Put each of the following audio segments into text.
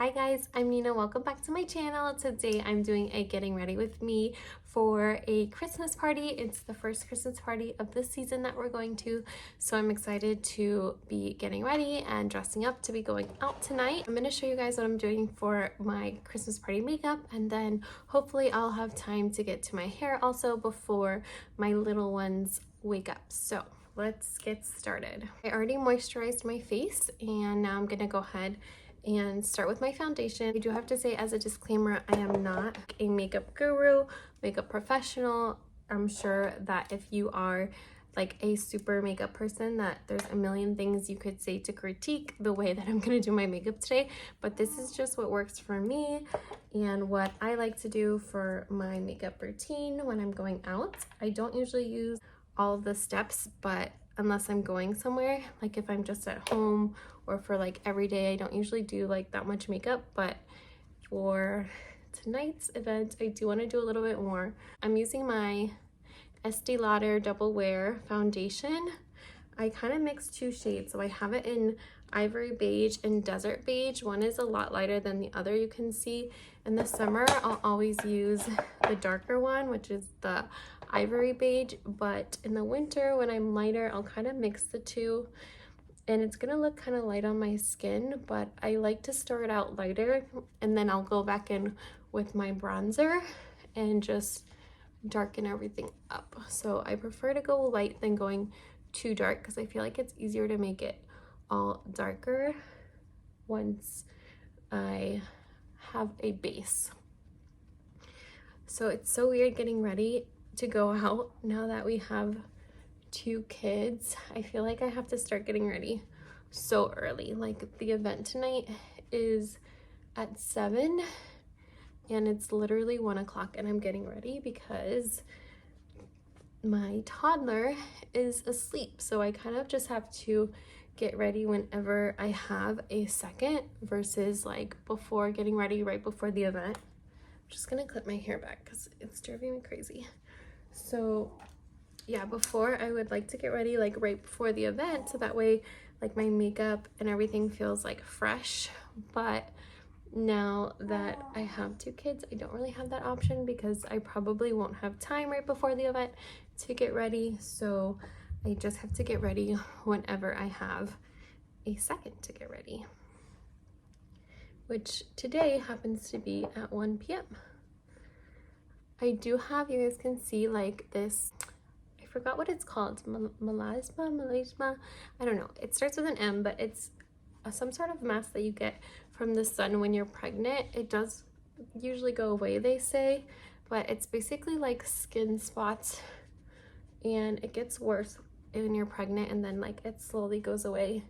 Hi guys, I'm Nina. Welcome back to my channel. Today I'm doing a getting ready with me for a Christmas party. It's the first Christmas party of the season that we're going to, so I'm excited to be getting ready and dressing up to be going out tonight. I'm going to show you guys what I'm doing for my Christmas party makeup, and then hopefully I'll have time to get to my hair also before my little ones wake up. So let's get started. I already moisturized my face and now I'm gonna go ahead and start with my foundation. I do have to say, as a disclaimer, I am not a makeup guru, makeup professional. I'm sure that if you are like a super makeup person, that there's a million things you could say to critique the way that I'm gonna do my makeup today, but this is just what works for me and what I like to do for my makeup routine when I'm going out. I don't usually use all of the steps, but unless I'm going somewhere, like if I'm just at home or for like every day, I don't usually do like that much makeup. But for tonight's event, I do want to do a little bit more. I'm using my Estee Lauder Double Wear foundation. I kind of mixed two shades, so I have it in Ivory Beige and Desert Beige. One is a lot lighter than the other, you can see. In the summer, I'll always use the darker one, which is the Ivory Beige, but in the winter when I'm lighter, I'll kind of mix the two, and it's gonna look kind of light on my skin, but I like to start out lighter and then I'll go back in with my bronzer and just darken everything up. So I prefer to go light than going too dark because I feel like it's easier to make it all darker once I have a base. So it's so weird getting ready to go out now that we have two kids. I feel like I have to start getting ready so early. Like the event tonight is at 7 and it's literally 1 o'clock and I'm getting ready because my toddler is asleep. So I kind of just have to get ready whenever I have a second versus like before getting ready right before the event. I'm just gonna clip my hair back because it's driving me crazy. So yeah, before I would like to get ready like right before the event so that way like my makeup and everything feels like fresh. But now that I have two kids, I don't really have that option because I probably won't have time right before the event to get ready. So I just have to get ready whenever I have a second to get ready, which today happens to be at 1 p.m. I do have, you guys can see like this, I forgot what it's called, melasma, I don't know. It starts with an M, but it's some sort of mask that you get from the sun when you're pregnant. It does usually go away, they say, but it's basically like skin spots and it gets worse when you're pregnant and then like it slowly goes away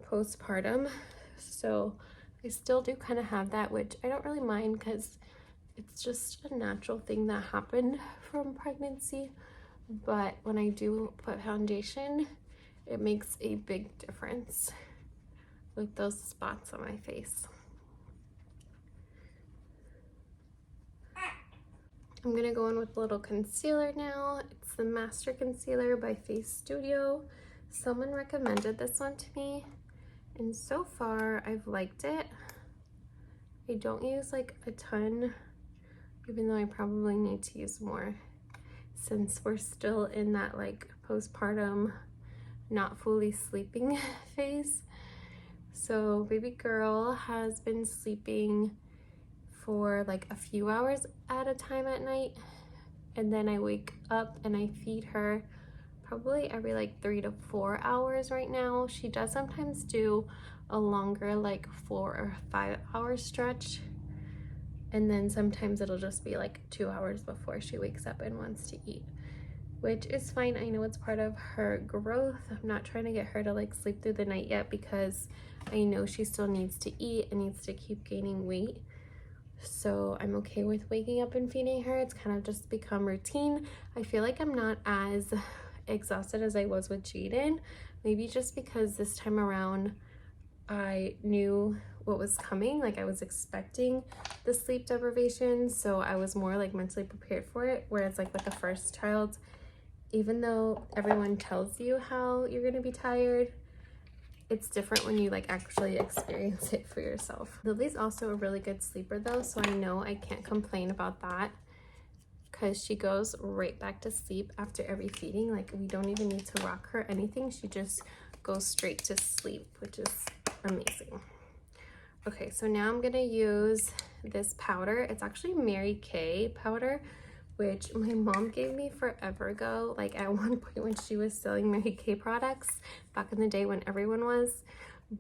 postpartum. So I still do kind of have that, which I don't really mind because it's just a natural thing that happened from pregnancy. But when I do put foundation, it makes a big difference with those spots on my face. I'm gonna go in with a little concealer now. It's the Master Concealer by Face Studio. Someone recommended this one to me, and so far I've liked it. I don't use like a ton, even though I probably need to use more since we're still in that like postpartum not fully sleeping phase. So baby girl has been sleeping for like a few hours at a time at night, and then I wake up and I feed her probably every like 3 to 4 hours right now. She does sometimes do a longer like 4 or 5 hour stretch, and then sometimes it'll just be like 2 hours before she wakes up and wants to eat, which is fine. I know it's part of her growth. I'm not trying to get her to like sleep through the night yet because I know she still needs to eat and needs to keep gaining weight. So I'm okay with waking up and feeding her. It's kind of just become routine. I feel like I'm not as exhausted as I was with Jaden, maybe just because this time around I knew what was coming. Like I was expecting the sleep deprivation, so I was more like mentally prepared for it. Whereas like with the first child, even though everyone tells you how you're gonna be tired, it's different when you like actually experience it for yourself. Lily's also a really good sleeper though, so I know I can't complain about that because she goes right back to sleep after every feeding. Like we don't even need to rock her or anything. She just goes straight to sleep, which is amazing. Okay, so now I'm gonna use this powder. It's actually Mary Kay powder, which my mom gave me forever ago, like at one point when she was selling Mary Kay products back in the day when everyone was.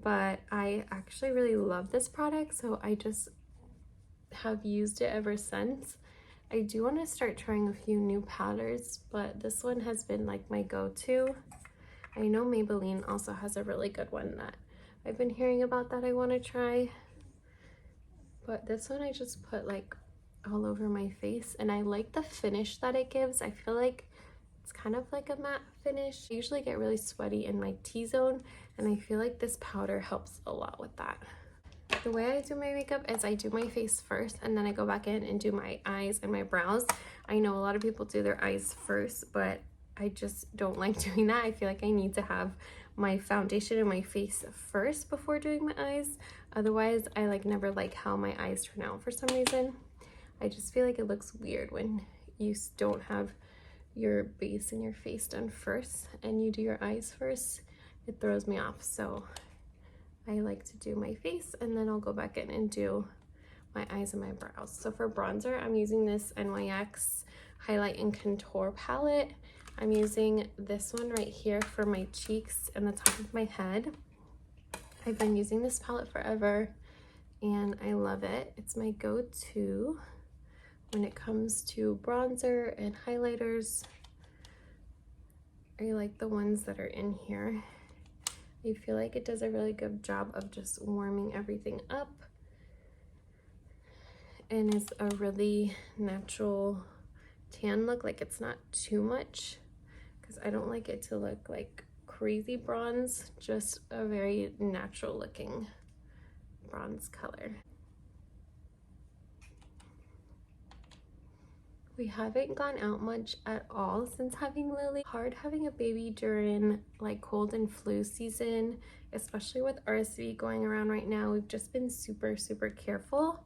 But I actually really love this product, so I just have used it ever since. I do want to start trying a few new powders, but this one has been like my go-to. I know Maybelline also has a really good one that I've been hearing about that I want to try, but this one I just put like all over my face, and I like the finish that it gives. I feel like it's kind of like a matte finish. I usually get really sweaty in my T-zone, and I feel like this powder helps a lot with that. The way I do my makeup is I do my face first, and then I go back in and do my eyes and my brows. I know a lot of people do their eyes first, but I just don't like doing that. I feel like I need to have my foundation in my face first before doing my eyes. Otherwise, I like never like how my eyes turn out for some reason. I just feel like it looks weird when you don't have your base and your face done first and you do your eyes first. It throws me off. So I like to do my face and then I'll go back in and do my eyes and my brows. So for bronzer, I'm using this NYX Highlight and Contour palette. I'm using this one right here for my cheeks and the top of my head. I've been using this palette forever and I love it. It's my go-to when it comes to bronzer and highlighters. I like the ones that are in here. I feel like it does a really good job of just warming everything up and is a really natural tan look. Like it's not too much because I don't like it to look like crazy bronze, just a very natural looking bronze color. We haven't gone out much at all since having Lily. Hard having a baby during like cold and flu season, especially with RSV going around right now. We've just been super careful,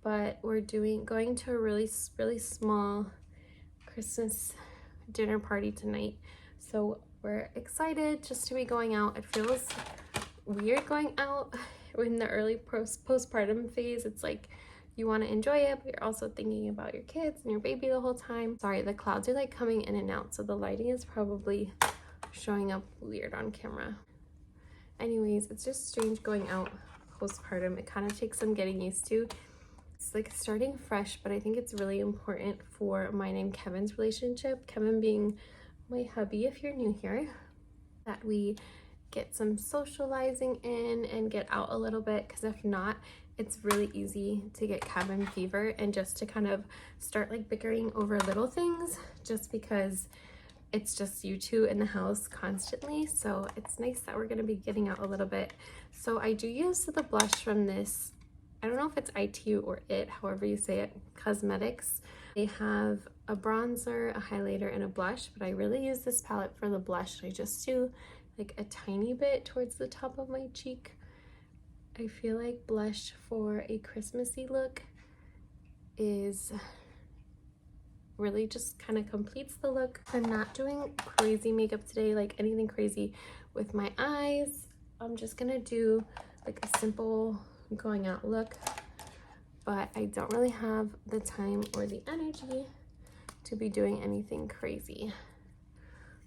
but we're going to a really small Christmas dinner party tonight, so we're excited just to be going out. It feels weird going out in the early postpartum phase. It's like you want to enjoy it, but you're also thinking about your kids and your baby the whole time. Sorry, the clouds are like coming in and out, so the lighting is probably showing up weird on camera. Anyways, it's just strange going out postpartum. It kind of takes some getting used to. It's like starting fresh, but I think it's really important for mine and Kevin's relationship, Kevin being my hubby if you're new here, that we get some socializing in and get out a little bit, because if not, it's really easy to get cabin fever and just to kind of start like bickering over little things just because it's just you two in the house constantly. So it's nice that we're going to be getting out a little bit. So I do use the blush from this, I don't know if it's ITU or IT, however you say it, Cosmetics. They have a bronzer, a highlighter, and a blush, but I really use this palette for the blush. I just do like a tiny bit towards the top of my cheek. I feel like blush for a Christmassy look is really just kind of completes the look. I'm not doing crazy makeup today, like anything crazy with my eyes. I'm just gonna do like a simple going out look, but I don't really have the time or the energy to be doing anything crazy.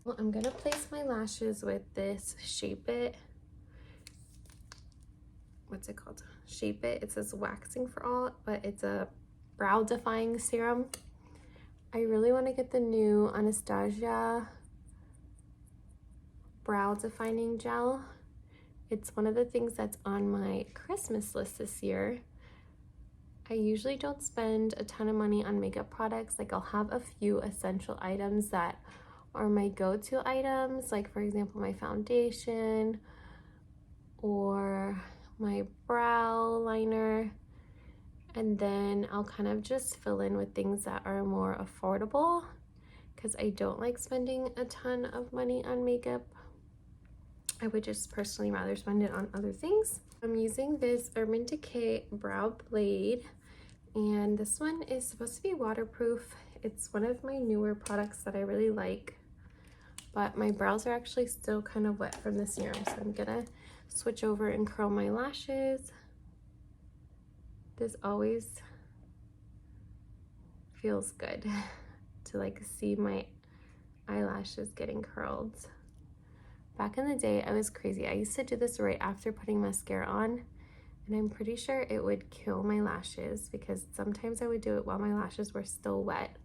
Well, I'm gonna place my lashes with this Shape It. What's it called? Shape It. It says waxing for all, but it's a brow defying serum. I really want to get the new Anastasia brow defining gel. It's one of the things that's on my Christmas list this year. I usually don't spend a ton of money on makeup products. Like I'll have a few essential items that are my go-to items, like for example my foundation or my brow liner, and then I'll kind of just fill in with things that are more affordable because I don't like spending a ton of money on makeup. I would just personally rather spend it on other things. I'm using this Urban Decay Brow Blade, and this one is supposed to be waterproof. It's one of my newer products that I really like, but my brows are actually still kind of wet from the serum, so I'm gonna switch over and curl my lashes. This always feels good to like see my eyelashes getting curled. Back in the day, I was crazy. I used to do this right after putting mascara on, and I'm pretty sure it would kill my lashes because sometimes I would do it while my lashes were still wet,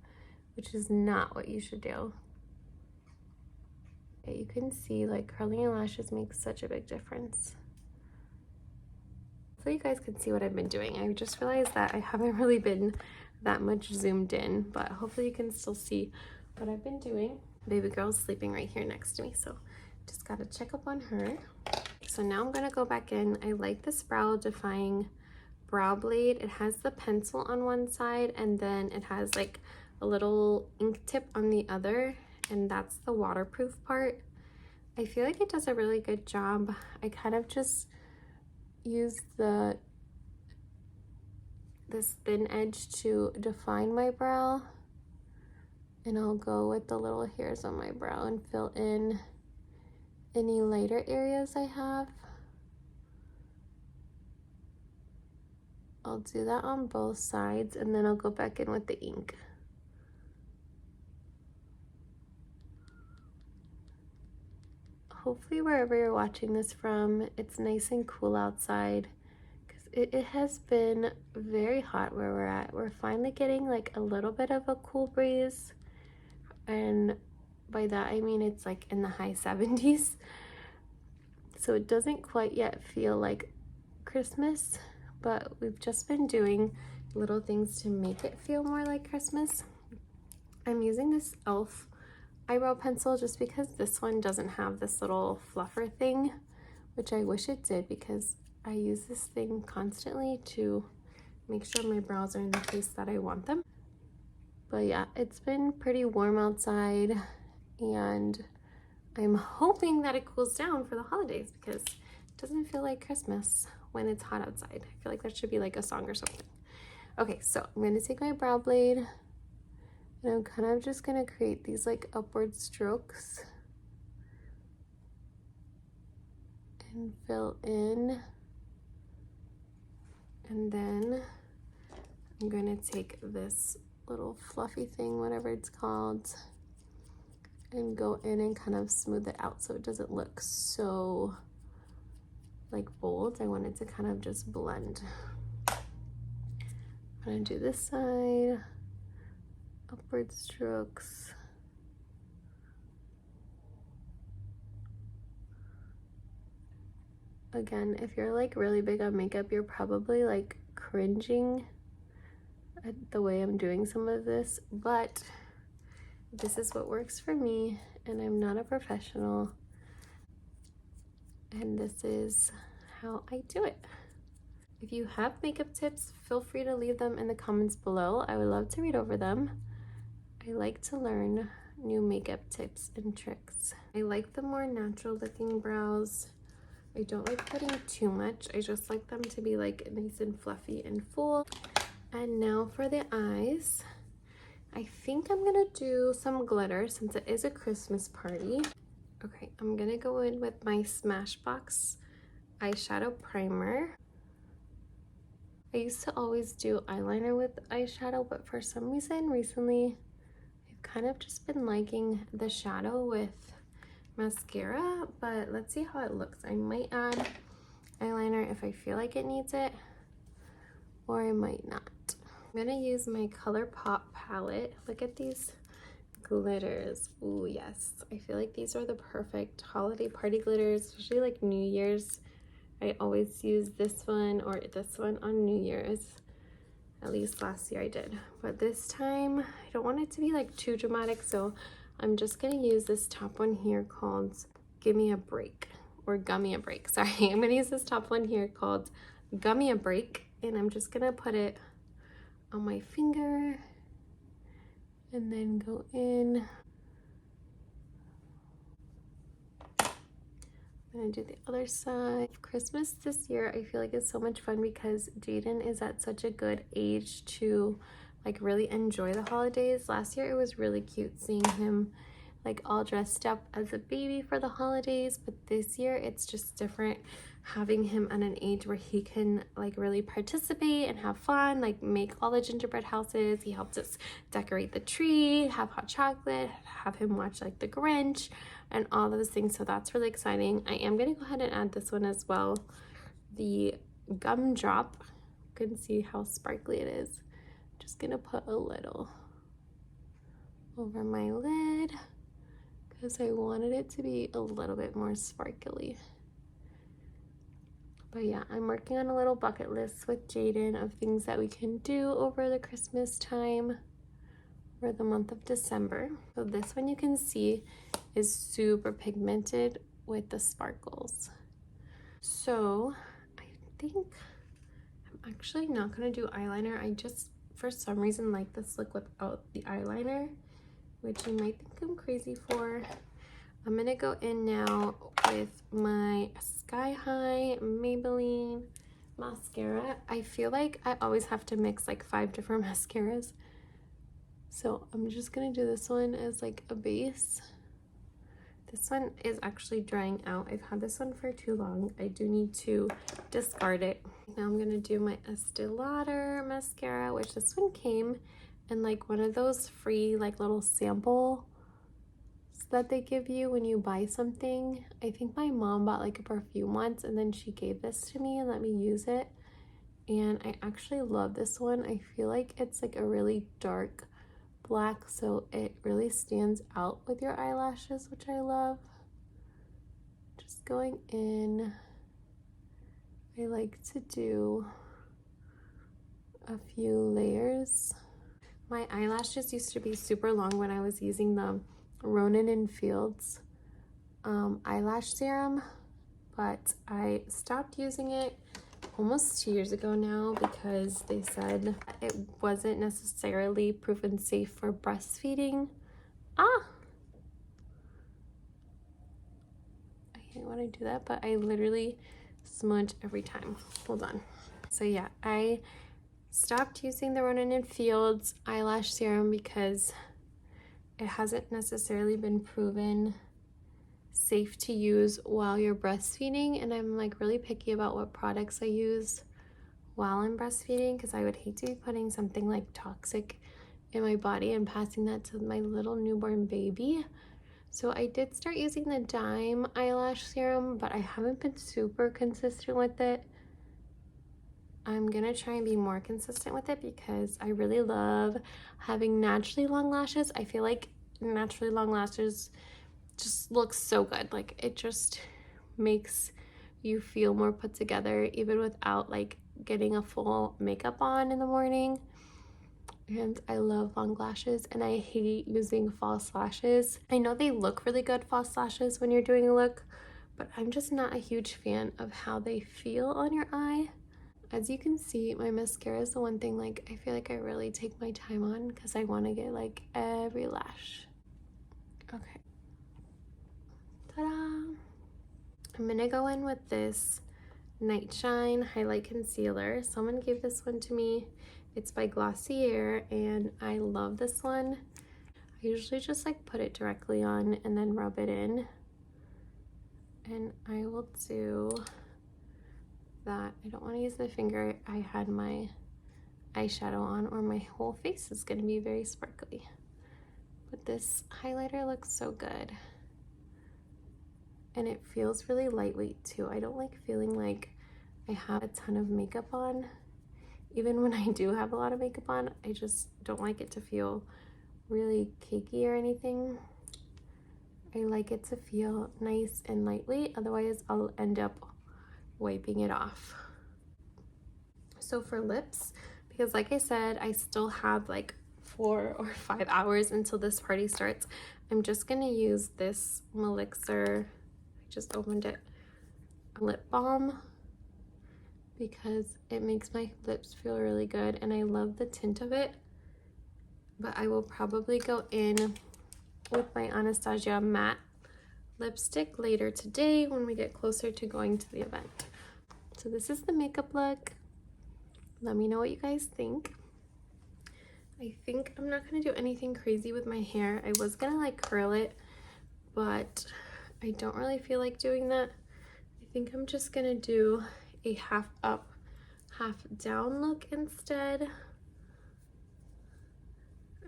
which is not what you should do. Okay, you can see like curling your lashes makes such a big difference. Hopefully you guys can see what I've been doing. I just realized that I haven't really been that much zoomed in, but hopefully you can still see what I've been doing. Baby girl's sleeping right here next to me, so just gotta check up on her. So now I'm gonna go back in. I like this brow defying brow blade. It has the pencil on one side, and then it has like a little ink tip on the other, and that's the waterproof part. I feel like it does a really good job. I kind of just use this thin edge to define my brow, and I'll go with the little hairs on my brow and fill in any lighter areas I have. I'll do that on both sides, and then I'll go back in with the ink. Hopefully wherever you're watching this from, it's nice and cool outside, because it has been very hot where we're at. We're finally getting like a little bit of a cool breeze, and by that I mean it's like in the high 70s. So it doesn't quite yet feel like Christmas, but we've just been doing little things to make it feel more like Christmas. I'm using this e.l.f. eyebrow pencil just because this one doesn't have this little fluffer thing, which I wish it did, because I use this thing constantly to make sure my brows are in the place that I want them. But yeah, it's been pretty warm outside, and I'm hoping that it cools down for the holidays, because it doesn't feel like Christmas when it's hot outside. I feel like that should be like a song or something. Okay, so I'm going to take my brow blade, and I'm kind of just going to create these like upward strokes and fill in. And then I'm going to take this little fluffy thing, whatever it's called, and go in and kind of smooth it out so it doesn't look so like bold. I want it to kind of just blend. I'm going to do this side. Upward strokes. Again, if you're like really big on makeup, you're probably like cringing at the way I'm doing some of this, but this is what works for me, and I'm not a professional, and this is how I do it. If you have makeup tips, feel free to leave them in the comments below. I would love to read over them. I like to learn new makeup tips and tricks. I like the more natural looking brows. I don't like putting too much. I just like them to be like nice and fluffy and full. And now for the eyes. I think I'm gonna do some glitter since it is a Christmas party. Okay, I'm gonna go in with my Smashbox eyeshadow primer. I used to always do eyeliner with eyeshadow, but for some reason recently I've kind of just been liking the shadow with mascara, but let's see how it looks. I might add eyeliner if I feel like it needs it, or I might not. I'm gonna use my ColourPop palette. Look at these glitters. Ooh, yes. I feel like these are the perfect holiday party glitters, especially like New Year's. I always use this one or this one on New Year's. At least last year I did. But this time, I don't want it to be like too dramatic, so I'm just gonna use this top one here called Gimme a Break, or Gummy a Break. Sorry, I'm gonna use this top one here called Gummy a Break, and I'm just gonna put it on my finger and then go in I'm gonna do the other side. Christmas this year, I feel like it's so much fun because Jaden is at such a good age to like really enjoy the holidays. Last year it was really cute seeing him like all dressed up as a baby for the holidays, but this year it's just different having him at an age where he can like really participate and have fun, like make all the gingerbread houses. He helped us decorate the tree, have hot chocolate, have him watch like the Grinch and all those things, so that's really exciting. I am gonna go ahead and add this one as well, the gumdrop. You can see how sparkly it is. Just gonna put a little over my lid because I wanted it to be a little bit more sparkly. But yeah, I'm working on a little bucket list with Jaden of things that we can do over the Christmas time or the month of December. So this one you can see is super pigmented with the sparkles. So I think I'm actually not gonna do eyeliner. I just, for some reason, like this look without the eyeliner, which you might think I'm crazy for. I'm gonna go in now with my Sky High Maybelline mascara. I feel like I always have to mix like 5 different mascaras. So I'm just gonna do this one as like a base. This one is actually drying out. I've had this one for too long. I do need to discard it. Now I'm gonna do my Estee Lauder mascara, which this one came in like one of those free like little samples that they give you when you buy something. I think my mom bought like a perfume once and then she gave this to me and let me use it. And I actually love this one. I feel like it's like a really dark black, so it really stands out with your eyelashes, which I love. Just going in. I like to do a few layers. My eyelashes used to be super long when I was using the Ronan & Fields eyelash serum, but I stopped using it almost 2 years ago now because they said it wasn't necessarily proven safe for breastfeeding. I hate when I do that, but I literally smudge every time. Hold on. So yeah, I stopped using the Ronan & Fields eyelash serum because it hasn't necessarily been proven safe to use while you're breastfeeding, and I'm like really picky about what products I use while I'm breastfeeding because I would hate to be putting something like toxic in my body and passing that to my little newborn baby. So I did start using the Dime eyelash serum, but I haven't been super consistent with it. I'm gonna try and be more consistent with it because I really love having naturally long lashes. I feel like naturally long lashes just look so good. Like it just makes you feel more put together even without like getting a full makeup on in the morning. And I love long lashes and I hate using false lashes. I know they look really good, false lashes, when you're doing a look, but I'm just not a huge fan of how they feel on your eye. As you can see, my mascara is the one thing like I feel like I really take my time on because I want to get like every lash. Okay. Ta-da! I'm gonna go in with this Night Shine Highlight Concealer. Someone gave this one to me. It's by Glossier and I love this one. I usually just like put it directly on and then rub it in. And I will do that. I don't want to use the finger. I had my eyeshadow on or my whole face is going to be very sparkly. But this highlighter looks so good. And it feels really lightweight too. I don't like feeling like I have a ton of makeup on. Even when I do have a lot of makeup on, I just don't like it to feel really cakey or anything. I like it to feel nice and lightweight, otherwise I'll end up wiping it off. So for lips, because like I said, I still have like 4 or 5 hours until this party starts, I'm just gonna use this Melixer, I just opened it, lip balm, because it makes my lips feel really good and I love the tint of it. But I will probably go in with my Anastasia matte lipstick later today when we get closer to going to the event. So this is the makeup look. Let me know what you guys think. I think I'm not gonna do anything crazy with my hair. I was gonna like curl it, but I don't really feel like doing that. I think I'm just gonna do a half up, half down look instead.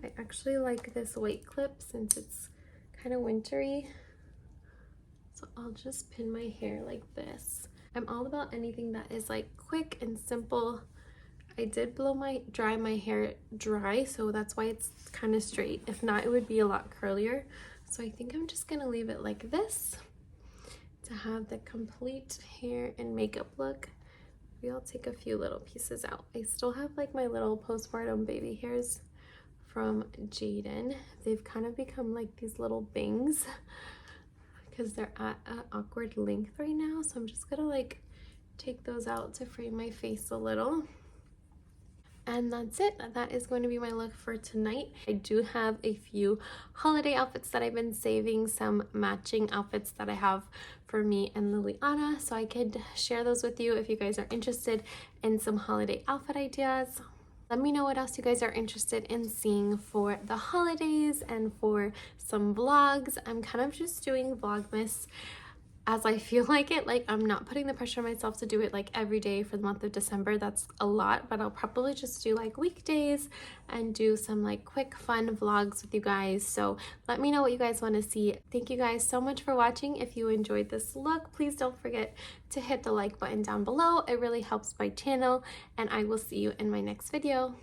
I actually like this white clip since it's kind of wintry. So I'll just pin my hair like this. I'm all about anything that is like quick and simple. I did dry my hair dry, so that's why it's kind of straight. If not, it would be a lot curlier. So I think I'm just gonna leave it like this to have the complete hair and makeup look. Maybe I'll take a few little pieces out. I still have like my little postpartum baby hairs from Jaden. They've kind of become like these little bangs because they're at an awkward length right now. So I'm just gonna like take those out to frame my face a little. And that's it. That is going to be my look for tonight. I do have a few holiday outfits that I've been saving, some matching outfits that I have for me and Liliana, so I could share those with you if you guys are interested in some holiday outfit ideas. Let me know what else you guys are interested in seeing for the holidays and for some vlogs. I'm kind of just doing Vlogmas as I feel like it. Like, I'm not putting the pressure on myself to do it like every day for the month of December. That's a lot, but I'll probably just do like weekdays and do some like quick fun vlogs with you guys. So let me know what you guys want to see. Thank you guys so much for watching. If you enjoyed this look, please don't forget to hit the like button down below. It really helps my channel, and I will see you in my next video.